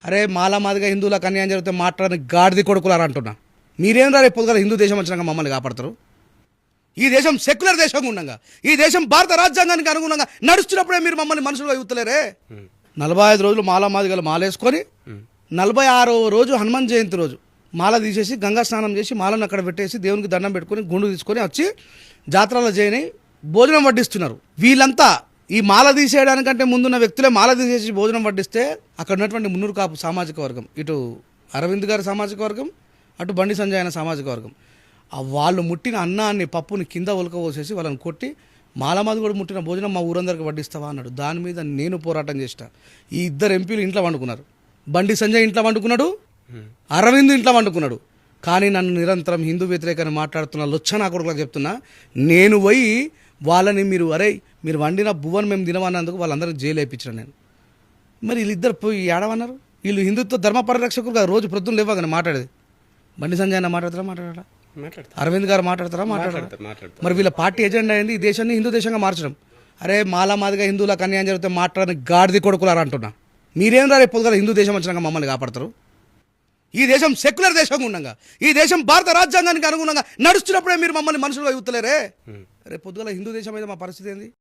అరే మాలా మాదిగా హిందువులకు అన్యాయం జరిగితే మాట్లాడని గాడిది కొడుకులారా అంటున్నా. మీరేం రా రేపు పొద్దుగాల హిందూ దేశం వచ్చినాక మమ్మల్ని కాపాడతారు? ఈ దేశం సెక్యులర్ దేశంగా ఉండగా, ఈ దేశం భారత రాజ్యాంగానికి అనుగుణంగా నడుస్తున్నప్పుడే మీరు మమ్మల్ని మనుషులుగా యువతలేరే. 45 రోజులు మాలా మాదిగలు మాలేసుకొని 46వ రోజు హనుమాన్ జయంతి రోజు మాల తీసేసి గంగా స్నానం చేసి మాలను అక్కడ పెట్టేసి దేవునికి దండం పెట్టుకొని గుండు తీసుకొని వచ్చి జాతరలో చేయని భోజనం వడ్డిస్తున్నారు. వీళ్ళంతా ఈ మాల తీసేయడానికంటే ముందున్న వ్యక్తులే మాల తీసేసి భోజనం వడ్డిస్తే అక్కడ ఉన్నటువంటి మున్నూరు కాపు సామాజిక వర్గం, ఇటు అరవింద్ గారి సామాజిక వర్గం, అటు బండి సంజయ్ అనే సామాజిక వర్గం, వాళ్ళు ముట్టిన అన్నాన్ని పప్పుని కింద ఉలకపోసేసి వాళ్ళని కొట్టి మాలమాది కూడా ముట్టిన భోజనం మా ఊరందరికి వడ్డిస్తావా అన్నాడు. దాని మీద నేను పోరాటం చేసిన. ఈ ఇద్దరు ఎంపీలు ఇంట్లో వండుకున్నారు. బండి సంజయ్ ఇంట్లో వండుకున్నాడు, అరవింద్ ఇంట్లో వండుకున్నాడు. కానీ నన్ను నిరంతరం హిందూ వ్యతిరేకాన్ని మాట్లాడుతున్న లొచ్చనా కొడుకులకు చెప్తున్నా, నేను పోయి వాళ్ళని మీరు వండిన బువ్వను మేము తినమన్నందుకు వాళ్ళందరికీ జైలు వేయించాను నేను. మరి వీళ్ళిద్దరు పోయి ఏడవన్నారు. వీళ్ళు హిందుత్వ ధర్మ పరిరక్షకులు కదా, రోజు ప్రొద్దున లేవగానే మాట్లాడేది. బండి సంజయ్ అన్న మాట్లాడతారా? అరవింద్ గారు మాట్లాడతారా? మరి వీళ్ళ పార్టీ ఎజెండా ఏంది? ఈ దేశాన్ని హిందూ దేశంగా మార్చడం. అరే మాలా మాదిగా హిందువులకు అన్యాయం జరిగితే మాట్లాడని గాడిది కొడుకులారా అంటున్నా. మీరేం రా రేపు పొద్దుగాల హిందూ దేశం వచ్చినాక మమ్మల్ని కాపాడతారు? ఈ దేశం సెక్యులర్ దేశంగా ఉండగా, ఈ దేశం భారత రాజ్యాంగానికి అనుగుణంగా నడుస్తున్నప్పుడే మీరు మమ్మల్ని మనుషులుగా యువతలేరే. రేపు పొద్దుగాల హిందూ దేశం మీద మా పరిస్థితి ఏంది?